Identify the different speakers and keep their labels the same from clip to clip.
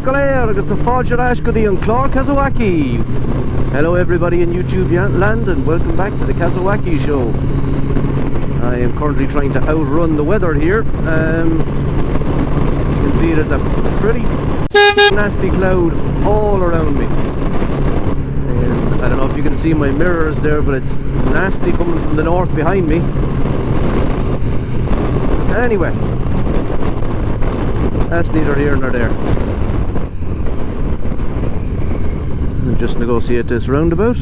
Speaker 1: Shilleleagh, agus the Fáilte Ashkody and Kaza Whaki. Hello everybody in YouTube land and welcome back to the Kaza Whaki show. I am currently trying to outrun the weather here. As you can see, there's a pretty nasty cloud all around me. And I don't know if you can see my mirrors there, but it's nasty coming from the north behind me. Anyway, that's neither here nor there. I'll just negotiate this roundabout,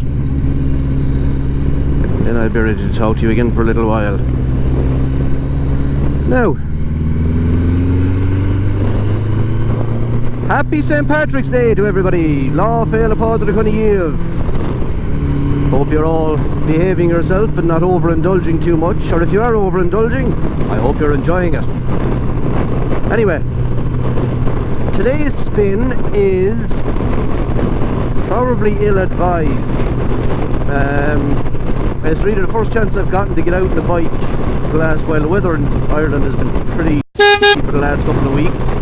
Speaker 1: then I'll be ready to talk to you again for a little while. Now, happy St. Patrick's Day to everybody. Lá féile pádraig chun Díobh. Hope you're all behaving yourself and not overindulging too much, or if you are overindulging, I hope you're enjoying it. Anyway, today's spin is probably ill-advised. It's really the first chance I've gotten to get out on a bike the last while. The weather in Ireland has been pretty for the last couple of weeks,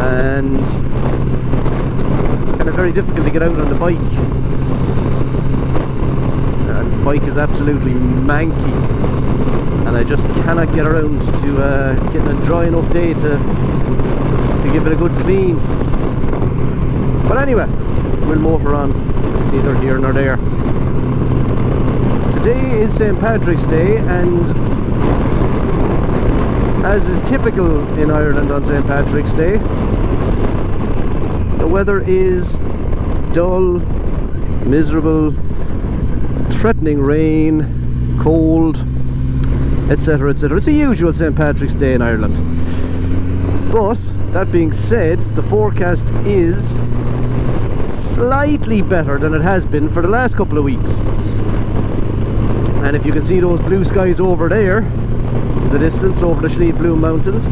Speaker 1: and kind of very difficult to get out on the bike. And the bike is absolutely manky, and I just cannot get around to getting a dry enough day to give it a good clean. But anyway, we'll motor on. It's neither here nor there. Today is St. Patrick's Day, and as is typical in Ireland on St. Patrick's Day, the weather is dull, miserable, threatening rain, cold, etc, etc. It's a usual St. Patrick's Day in Ireland. But that being said, the forecast is slightly better than it has been for the last couple of weeks. And if you can see those blue skies over there in the distance, over the Shilleleagh Blue Mountains,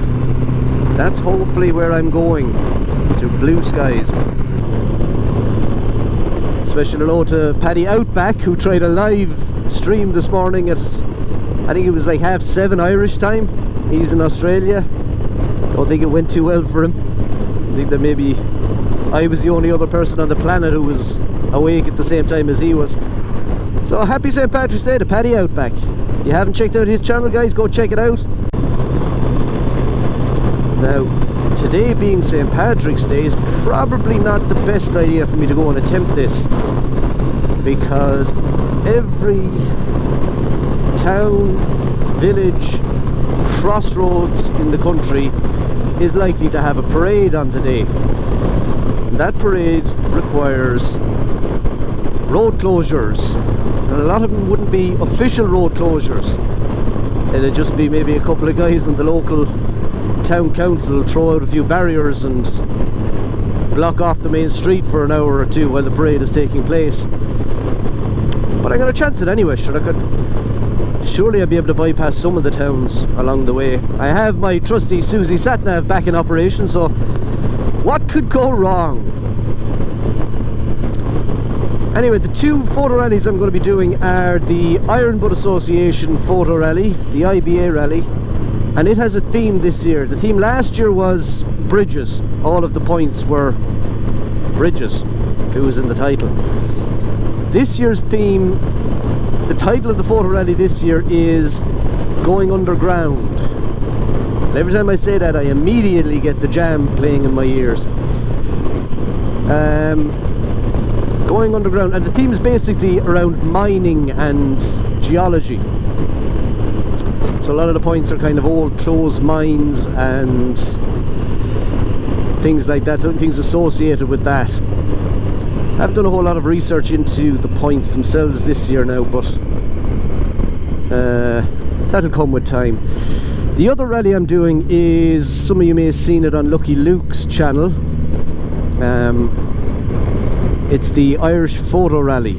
Speaker 1: that's hopefully where I'm going, to blue skies. Special hello to Paddy Outback, who tried a live stream this morning at, I think it was like 7:30 Irish time. He's in Australia. Don't think it went too well for him. I think that maybe I was the only other person on the planet who was awake at the same time as he was. So happy St. Patrick's Day to Paddy Outback. If you haven't checked out his channel, guys, go check it out. Now, today being St. Patrick's Day is probably not the best idea for me to go and attempt this, because every town, village, crossroads in the country is likely to have a parade on today. And that parade requires road closures, and a lot of them wouldn't be official road closures. It'd just be maybe a couple of guys in the local town council throw out a few barriers and block off the main street for an hour or two while the parade is taking place. But I'm gonna chance it anyway. Surely I'll be able to bypass some of the towns along the way. I have my trusty Susie Satnav back in operation, so what could go wrong? Anyway, the two photo rallies I'm going to be doing are the Iron Butt Association Photo Rally, the IBA Rally, and it has a theme this year. The theme last year was bridges. All of the points were bridges. Clues in the title. This year's theme, the title of the photo rally this year is Going Underground. And every time I say that, I immediately get the Jam playing in my ears. Going underground, and the theme is basically around mining and geology. So a lot of the points are kind of old closed mines and things like that, things associated with that. I haven't done a whole lot of research into the points themselves this year now, but that'll come with time. The other rally I'm doing is, some of you may have seen it on Lucky Luke's channel. It's the Irish Photo Rally.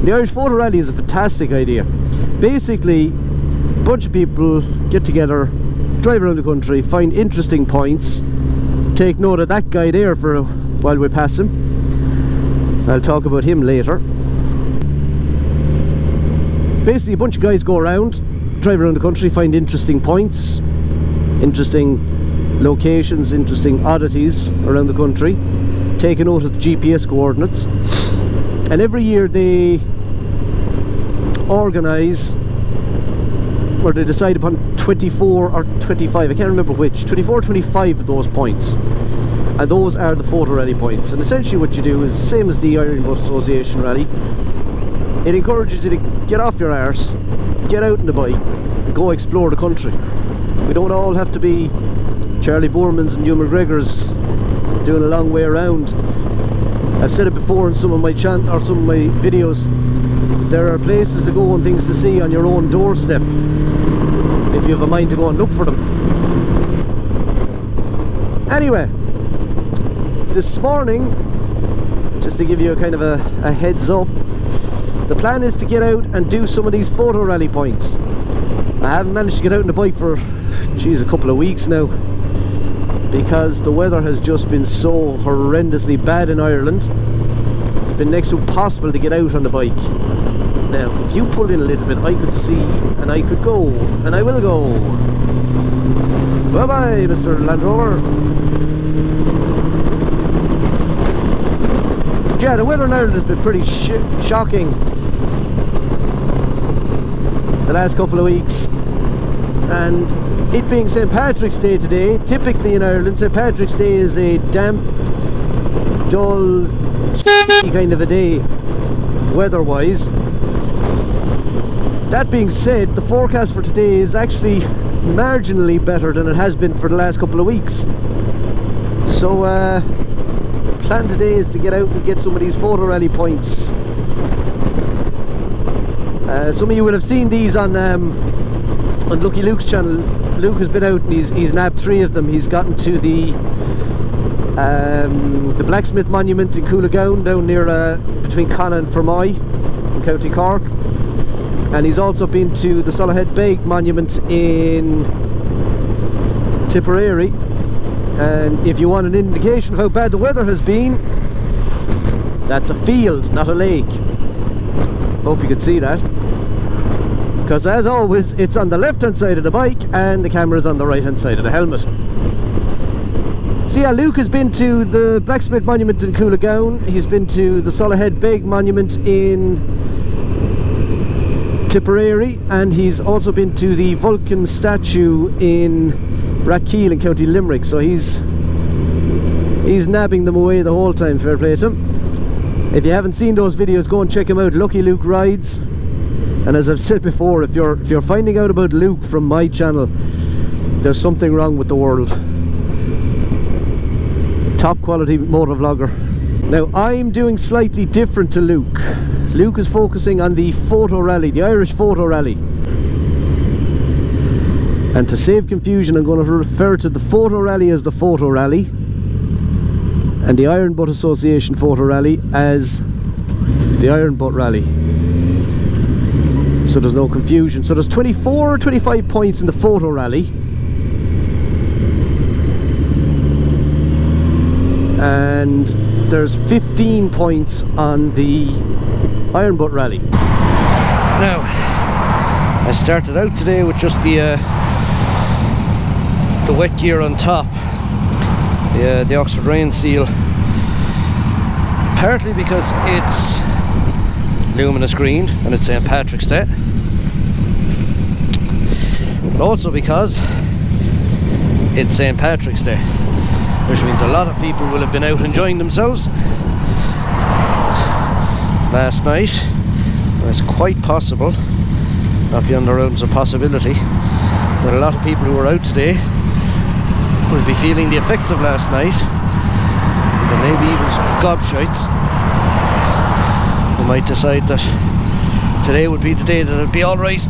Speaker 1: The Irish Photo Rally is a fantastic idea. Basically, a bunch of people get together, drive around the country, find interesting points, take note of that guy there for while we pass him. I'll talk about him later. Basically, a bunch of guys go around, drive around the country, find interesting points, interesting locations, interesting oddities around the country, taking note of the GPS coordinates. And every year they organise, or they decide upon 24 or 25, I can't remember which, 24 or 25 of those points, and those are the photo rally points. And essentially what you do is the same as the Iron Boat Association rally. It encourages you to get off your arse, get out on the bike and go explore the country. We don't all have to be Charlie Boormans and Hugh McGregor's doing a long way around. I've said it before in some of my some of my videos, there are places to go and things to see on your own doorstep if you have a mind to go and look for them. Anyway, this morning, just to give you a kind of a heads up, the plan is to get out and do some of these photo rally points. I haven't managed to get out on the bike for, geez, a couple of weeks now, because the weather has just been so horrendously bad in Ireland. It's been next to impossible to get out on the bike. Now, if you pulled in a little bit, I could see and I could go, and I will go. Bye bye, Mr. Land Rover. Yeah, the weather in Ireland has been pretty shocking the last couple of weeks, and it being St. Patrick's Day today, typically in Ireland St. Patrick's Day is a damp, dull, kind of a day weather-wise. That being said, the forecast for today is actually marginally better than it has been for the last couple of weeks. So the plan today is to get out and get some of these photo rally points. Some of you will have seen these on Lucky Luke's channel. Luke has been out and he's nabbed 3 of them. He's gotten to the blacksmith monument in Curragh down near between Conagh and Fermoy in County Cork, and he's also been to the Shilleleagh Beg monument in Tipperary. And if you want an indication of how bad the weather has been, that's a field, not a lake. Hope you could see that, because as always it's on the left hand side of the bike and the camera is on the right hand side of the helmet. So yeah, Luke has been to the blacksmith monument in Curragh, he's been to the Shilleleagh Beg monument in Tipperary, and he's also been to the Vulcan statue in Whaki in County Limerick. So he's nabbing them away the whole time. Fair play to him. If you haven't seen those videos, go and check them out. Lucky Luke Rides. And as I've said before, if you're finding out about Luke from my channel, there's something wrong with the world. Top quality motor vlogger. Now I'm doing slightly different to Luke. Luke is focusing on the photo rally, the Irish photo rally. And to save confusion, I'm going to refer to the photo rally as the photo rally, and the Iron Boat Association photo rally as the Iron Boat rally, so there's no confusion. So there's 24 or 25 points in the photo rally, and there's 15 points on the Iron Boat rally. Now, I started out today with just the wet gear on top, the Oxford Rain Seal, partly because it's luminous green and it's St. Patrick's Day, but also because it's St. Patrick's Day, which means a lot of people will have been out enjoying themselves last night. And it's quite possible, not beyond the realms of possibility, that a lot of people who are out today will be feeling the effects of last night. There may be even some gobshites who might decide that today would be the day that it would be alright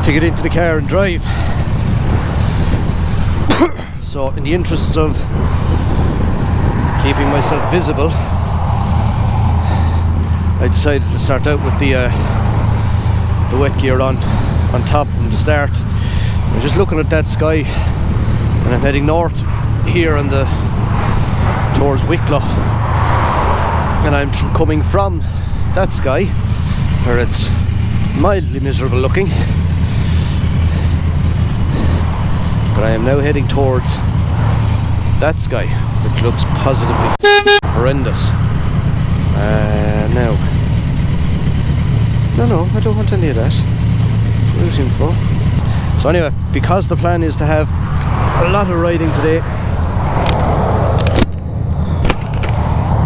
Speaker 1: to get into the car and drive. So in the interests of keeping myself visible, I decided to start out with the wet gear on top from the start. I'm just looking at that sky, and I'm heading north here on towards Wicklow, and I'm coming from that sky where it's mildly miserable looking, But I am now heading towards that sky, which looks positively horrendous. No, I don't want any of that. Where's info? So anyway, because the plan is to have a lot of riding today,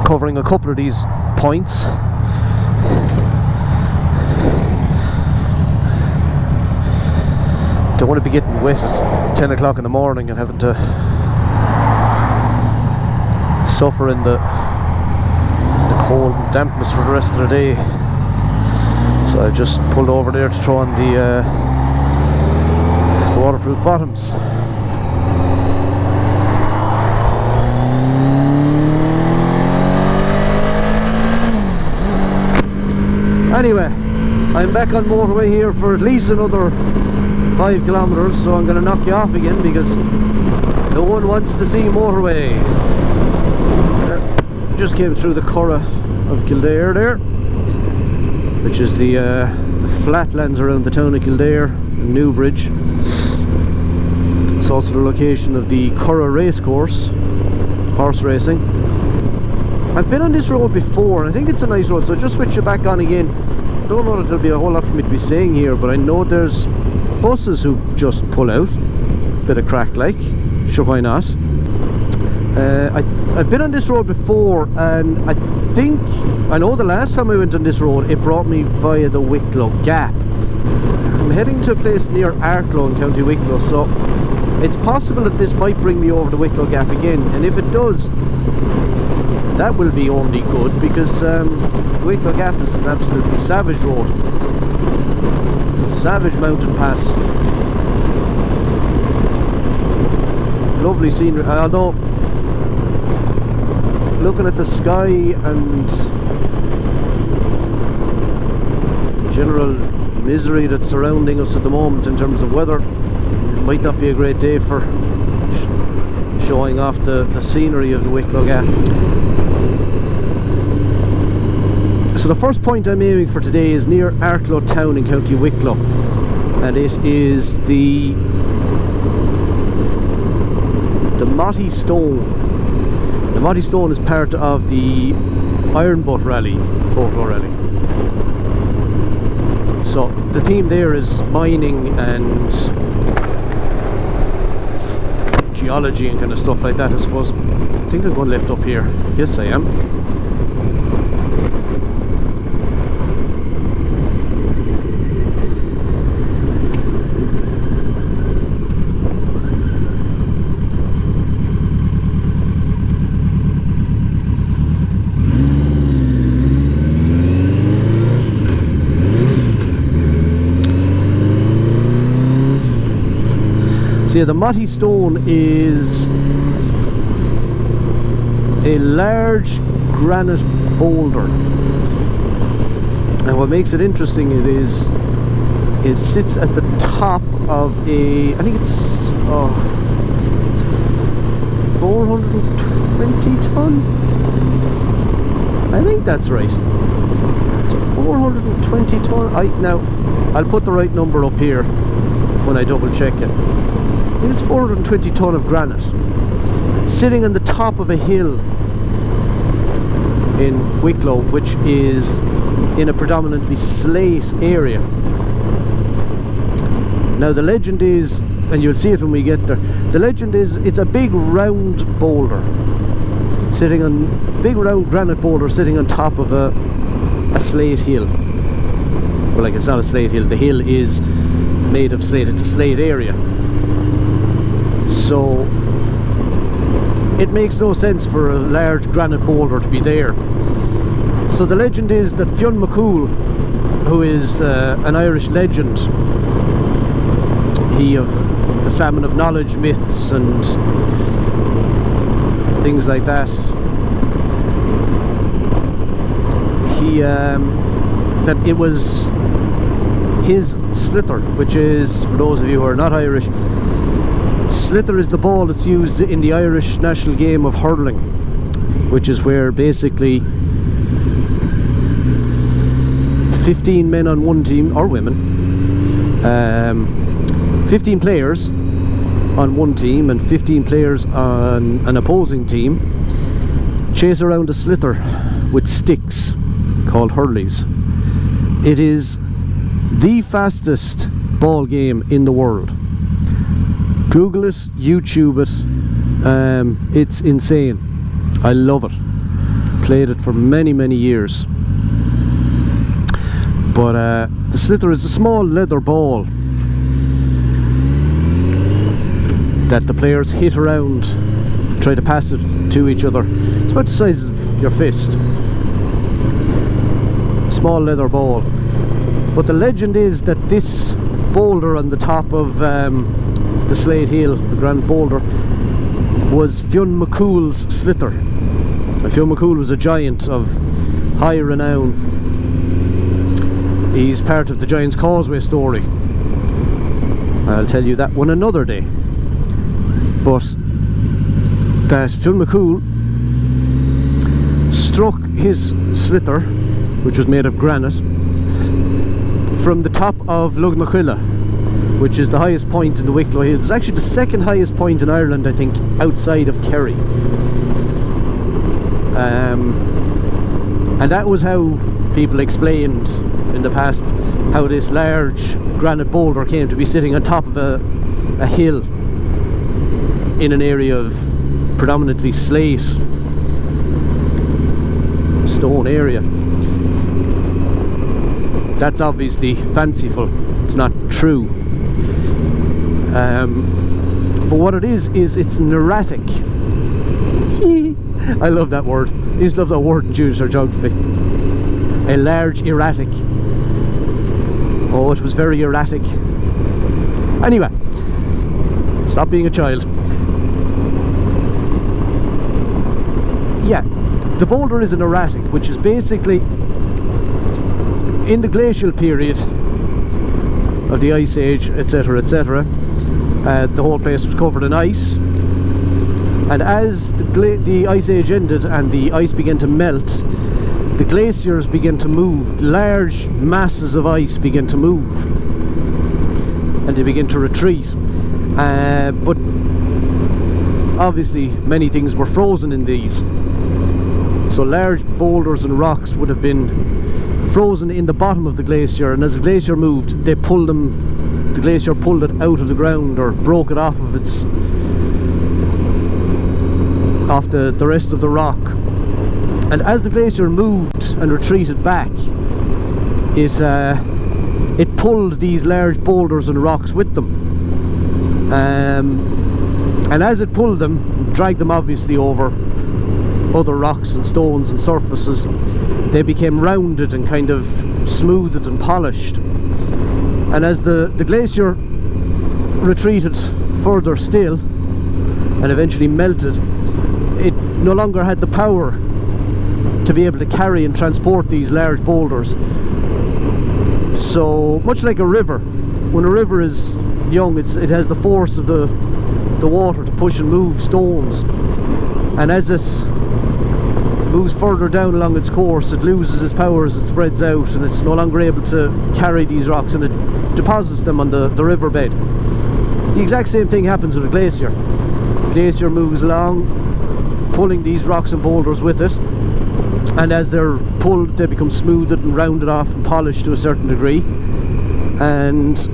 Speaker 1: covering a couple of these points. Don't want to be getting wet at 10 o'clock in the morning and having to suffer in the cold and dampness for the rest of the day. So I just pulled over there to throw on the waterproof bottoms. Anyway, I'm back on motorway here for at least another 5 kilometers, so I'm going to knock you off again because no one wants to see motorway. Just came through the Curragh of Kildare there, which is the flatlands around the town of Kildare and Newbridge. It's also the location of the Curragh racecourse, horse racing. I've been on this road before and I think it's a nice road, so I'll just switch it back on again. I don't know that there'll be a whole lot for me to be saying here, but I know there's buses who just pull out. Bit of crack like, sure, why not? I've been on this road before, and I know the last time I went on this road it brought me via the Wicklow Gap. I'm heading to a place near Arklow in County Wicklow, so it's possible that this might bring me over the Wicklow Gap again, and if it does, that will be only good, because Wicklow Gap is an absolutely savage road. Savage mountain pass. Lovely scenery, although looking at the sky and general misery that's surrounding us at the moment in terms of weather, it might not be a great day for showing off the scenery of the Wicklow Gap. So the first point I'm aiming for today is near Arklow town in County Wicklow, and it is the Motte Stone. The Motte Stone is part of the Iron Butt Rally, Photo Rally. So the theme there is mining and geology and kind of stuff like that, I suppose. I think I'm going left up here. Yes, I am. So yeah, the Motte Stone is a large granite boulder, and what makes it interesting it sits at the top of a, I think it's 420 ton. I think that's right. It's 420 ton. Now I'll put the right number up here when I double check it. I think it's 420 ton of granite sitting on the top of a hill in Wicklow, which is in a predominantly slate area. Now the legend is, and you'll see it when we get there, the legend is it's a big round boulder sitting on, big round granite boulder sitting on top of a slate hill. Well, like, it's not a slate hill, the hill is made of slate, it's a slate area. So it makes no sense for a large granite boulder to be there. So the legend is that Fionn McCool, who is an Irish legend, he of the Salmon of Knowledge myths and things like that, he that it was his slither, which is, for those of you who are not Irish, slither is the ball that's used in the Irish national game of hurling, which is where basically 15 men on one team, or women, 15 players on one team and 15 players on an opposing team chase around a sliotar with sticks called hurleys. It is the fastest ball game in the world. Google it, YouTube it, it's insane. I love it. Played it for many years. But the sliotar is a small leather ball that the players hit around, try to pass it to each other. It's about the size of your fist. Small leather ball. But the legend is that this boulder on the top of the Slade Hill, the Grand Boulder, was Fionn McCool's sliotar. Fionn McCool was a giant of high renown. He's part of the Giant's Causeway story. I'll tell you that one another day. But that Fionn McCool struck his sliotar, which was made of granite, from the top of Lugnachilla, which is the highest point in the Wicklow Hills. It's actually the second highest point in Ireland, I think, outside of Kerry. And that was how people explained in the past how this large granite boulder came to be sitting on top of a hill in an area of predominantly slate stone area. That's obviously fanciful, it's not true. But what it is it's an erratic. I love that word. I used to love that word in junior geography. A large erratic. Oh, it was very erratic. Anyway, stop being a child. Yeah, the boulder is an erratic, which is basically in the glacial period of the Ice Age, etc, etc. The whole place was covered in ice, and as the Ice Age ended and the ice began to melt, the glaciers began to move. Large masses of ice began to move and they began to retreat, but obviously many things were frozen in these, so large boulders and rocks would have been frozen in the bottom of the glacier, and as the glacier moved, they pulled them. The glacier pulled it out of the ground or broke it off of its the rest of the rock. And as the glacier moved and retreated back, it pulled these large boulders and rocks with them, and as it pulled them, dragged them obviously over other rocks and stones and surfaces, they became rounded and kind of smoothed and polished. And as the glacier retreated further still and eventually melted, it no longer had the power to be able to carry and transport these large boulders. So much like a river, when a river is young, it has the force of the water to push and move stones, and as it moves further down along its course, it loses its power as it spreads out, and it's no longer able to carry these rocks, and it deposits them on the riverbed. The exact same thing happens with a glacier. The glacier moves along, pulling these rocks and boulders with it, and as they're pulled, they become smoothed and rounded off and polished to a certain degree, and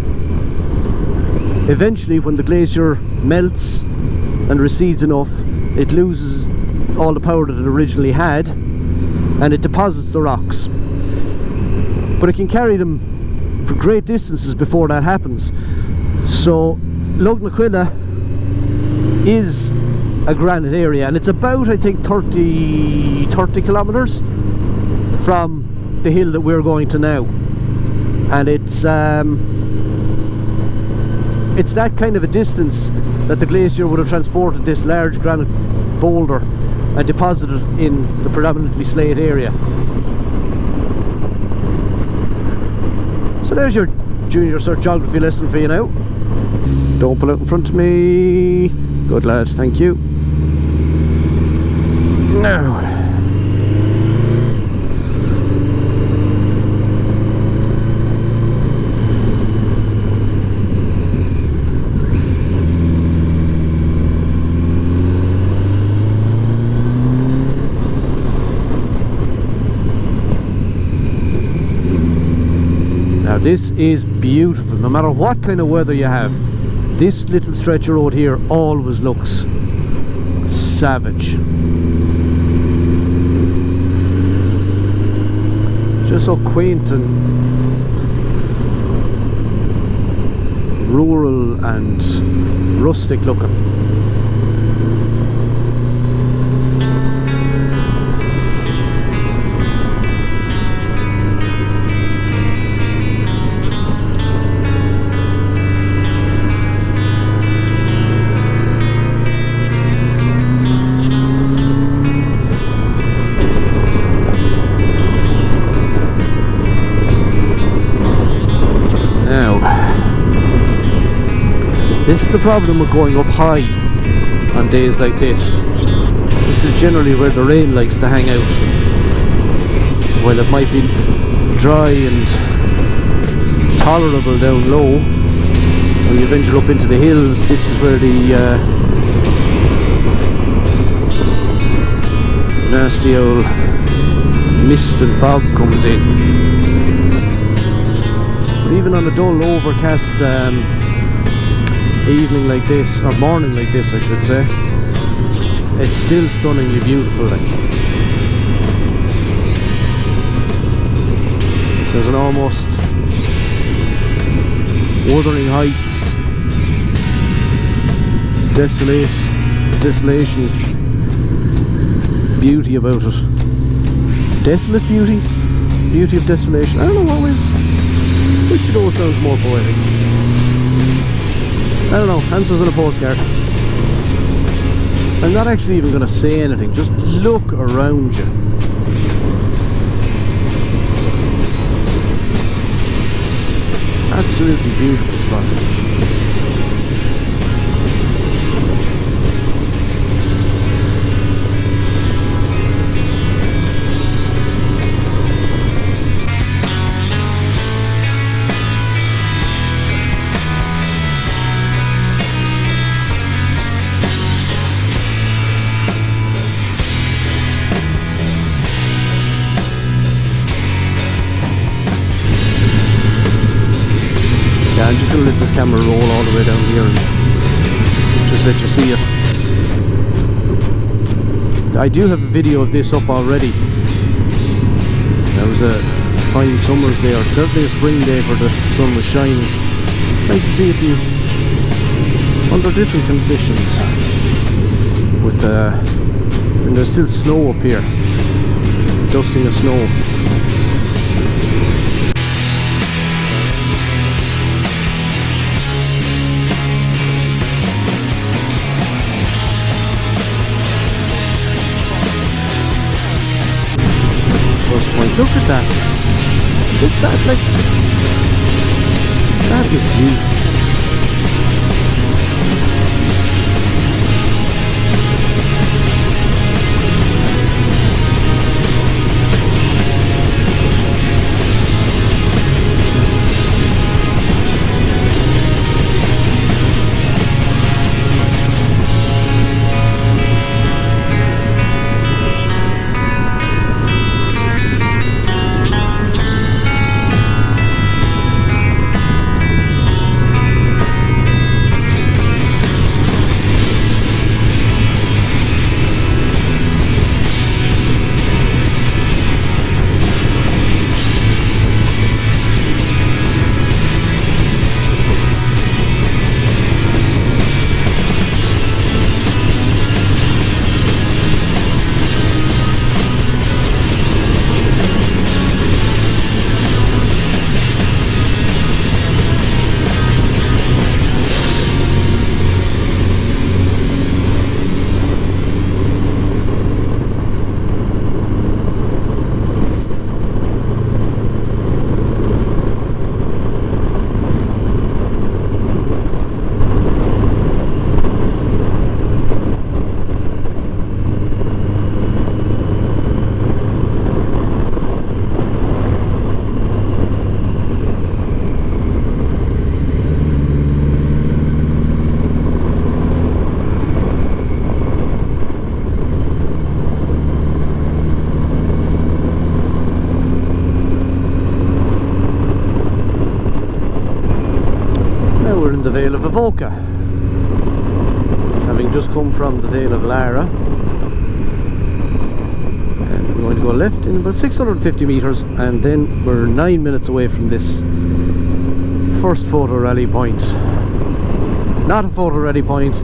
Speaker 1: eventually when the glacier melts and recedes enough, it loses all the power that it originally had, and it deposits the rocks. But it can carry them for great distances before that happens. So Lugnachilla is a granite area, and it's about, I think, 30 kilometers from the hill that we're going to now, and it's that kind of a distance that the glacier would have transported this large granite boulder and deposited in the predominantly slate area. So there's your junior cert geography lesson for you now. Don't pull out in front of me. Good lad, thank you. Now, This is beautiful, no matter what kind of weather you have. This little stretch of road here always looks savage. Just so quaint and rural and rustic looking. This is the problem with going up high on days like this. This is generally where the rain likes to hang out. While it might be dry and tolerable down low, when you venture up into the hills, this is where the nasty old mist and fog comes in. But even on a dull, overcast evening like this, or morning like this I should say, it's still stunningly beautiful. Like, there's an almost Wuthering Heights desolation beauty about it. Desolate beauty? Beauty of desolation? I don't know which of those sounds more poetic. I don't know, answers on a postcard. I'm not actually even going to say anything, just look around you. Absolutely beautiful spot. I'm just going to let this camera roll all the way down here and just let you see it. I do have a video of this up already. That was a fine summer's day, or certainly a spring day where the sun was shining. It's nice to see it under different conditions. And there's still snow up here, dusting of snow. Look at that. Look at that, like, that is beautiful. the Vale of Avoca, having just come from the Vale of Lara. And we're going to go left in about 650 metres, and then we're 9 minutes away from this first photo rally point. Not a photo rally point,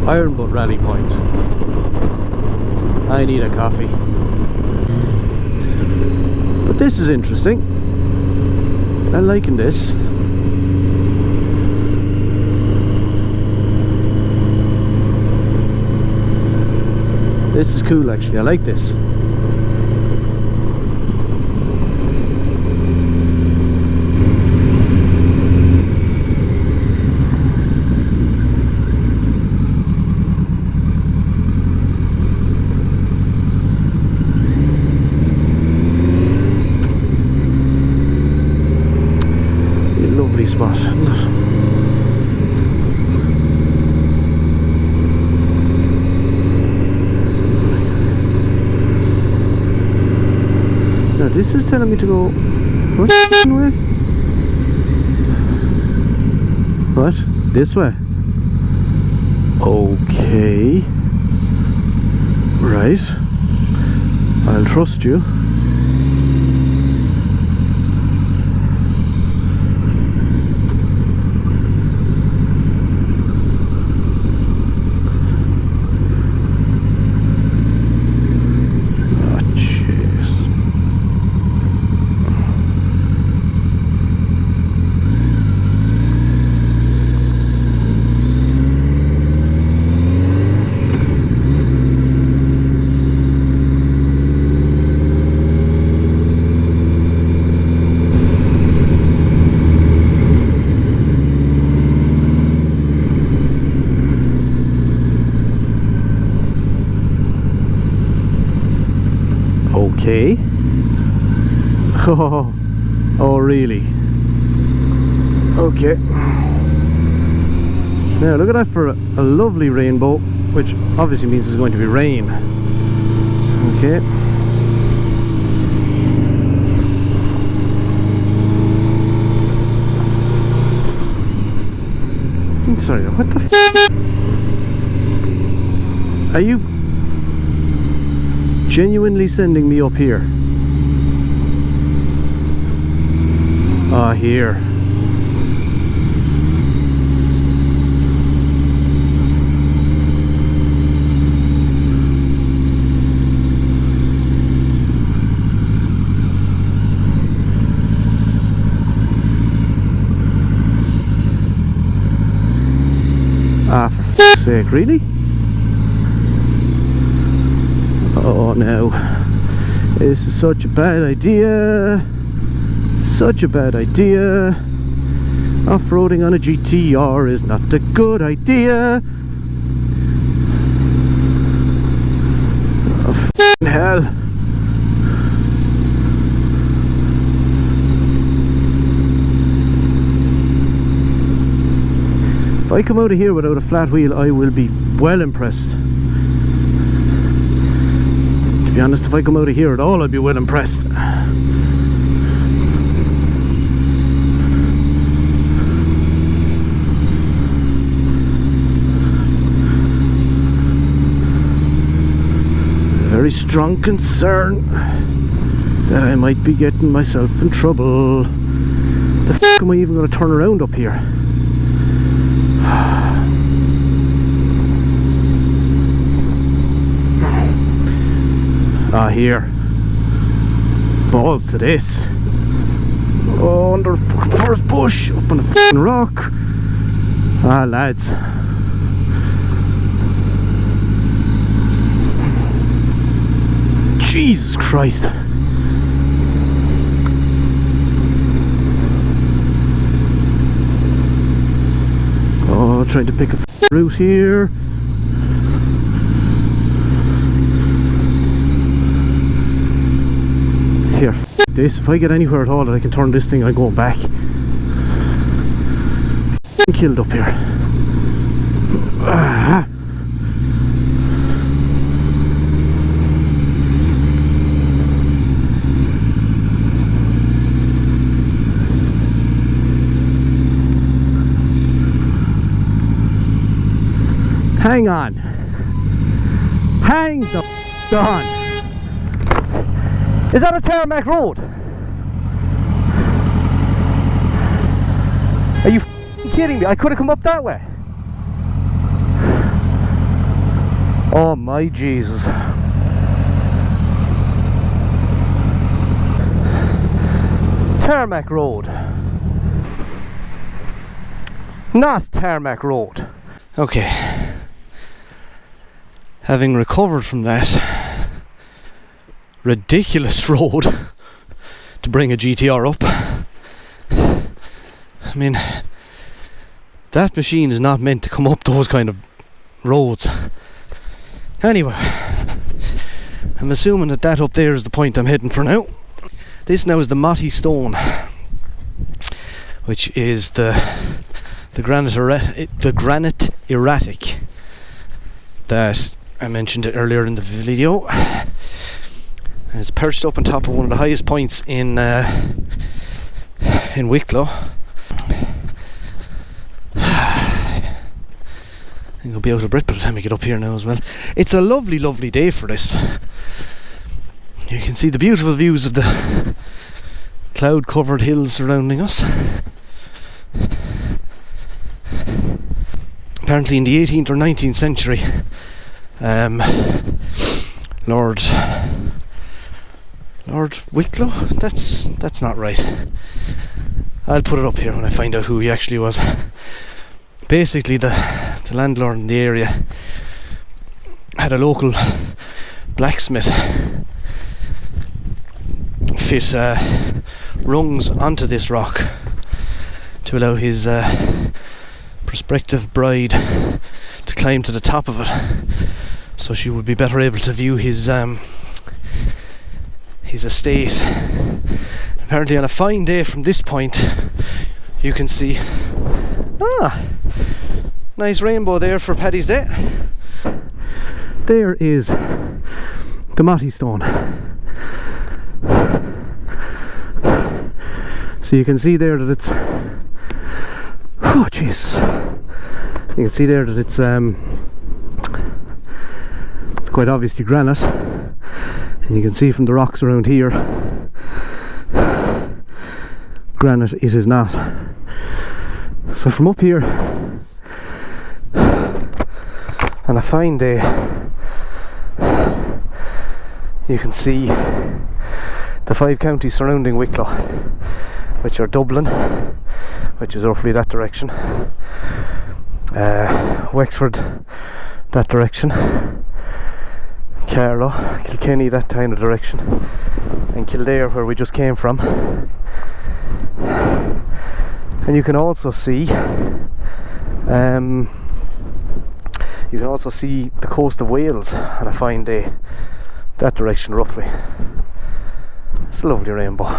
Speaker 1: Iron Butt rally point. I need a coffee. But this is interesting. I'm liking this. This is cool actually, I like this. Lovely spot, isn't it? Now this is telling me to go what way? What? This way? Okay. Right. I'll trust you. Okay. Oh really? Okay. Now look at that for a lovely rainbow, which obviously means there's going to be rain. Okay. Sorry, what the f***? Are you genuinely sending me up here? Ah, here. Ah, for f***'s sake, really? Oh no, this is such a bad idea. Such a bad idea. Off-roading on a GTR is not a good idea. Oh, f***ing hell. If I come out of here without a flat wheel, I will be well impressed. To be honest, if I come out of here at all, I'd be well impressed. Very strong concern that I might be getting myself in trouble. The f*** am I even going to turn around up here? Ah, here. Balls to this. Oh, under the fucking first bush, up on the fucking rock. Ah, lads. Jesus Christ. Oh, trying to pick a route here. Here, f this. If I get anywhere at all that I can turn this thing, I'm going back. I'm killed up here. Ah. Hang on. Hang the on. Is that a tarmac road? Are you kidding me? I could have come up that way. Oh my Jesus. Tarmac road. Not tarmac road. Okay. Having recovered from that ridiculous road to bring a GTR up, I mean, that machine is not meant to come up those kind of roads. Anyway, I'm assuming that up there is the point I'm heading for now. This now is the Motte Stone, which is the granite erratic that I mentioned earlier in the video. And it's perched up on top of one of the highest points in Wicklow. I think I'll be out of breath by the time we get up here now as well. It's a lovely, lovely day for this. You can see the beautiful views of the cloud-covered hills surrounding us. Apparently in the 18th or 19th century, Lord Wicklow? That's not right. I'll put it up here when I find out who he actually was. Basically, the landlord in the area had a local blacksmith fit rungs onto this rock to allow his prospective bride to climb to the top of it, so she would be better able to view his estate. Apparently on a fine day from this point you can see nice rainbow there for Paddy's Day. There is the Motte Stone. So you can see there that it's oh jeez, you can see there that it's quite obviously granite, and you can see from the rocks around here granite it is not. So from up here on a fine day you can see the 5 counties surrounding Wicklow, which are Dublin, which is roughly that direction, Wexford that direction, Curragh, Kilkenny that kind of direction, and Kildare where we just came from. And you can also see the coast of Wales on a fine day, that direction roughly. It's a lovely rainbow.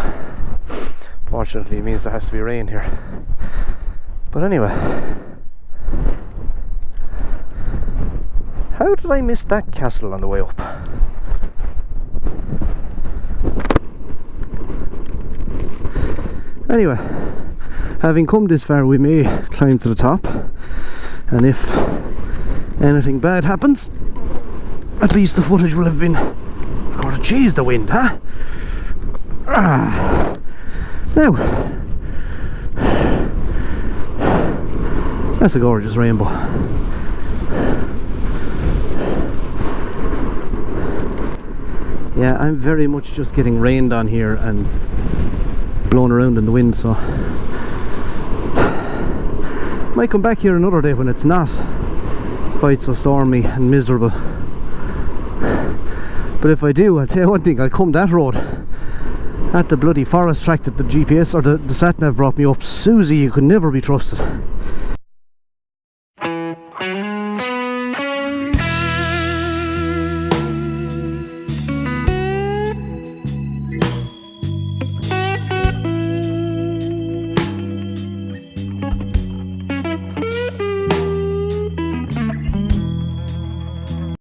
Speaker 1: Fortunately it means there has to be rain here. But anyway, how did I miss that castle on the way up? Anyway, having come this far we may climb to the top, and if anything bad happens, at least the footage will have been recorded. Jeez, the wind, huh? Now, that's a gorgeous rainbow. Yeah, I'm very much just getting rained on here and blown around in the wind, so might come back here another day when it's not quite so stormy and miserable. But if I do, I'll tell you one thing, I'll come that road. At the bloody forest track that the GPS or the sat nav brought me up, Susie, you could never be trusted.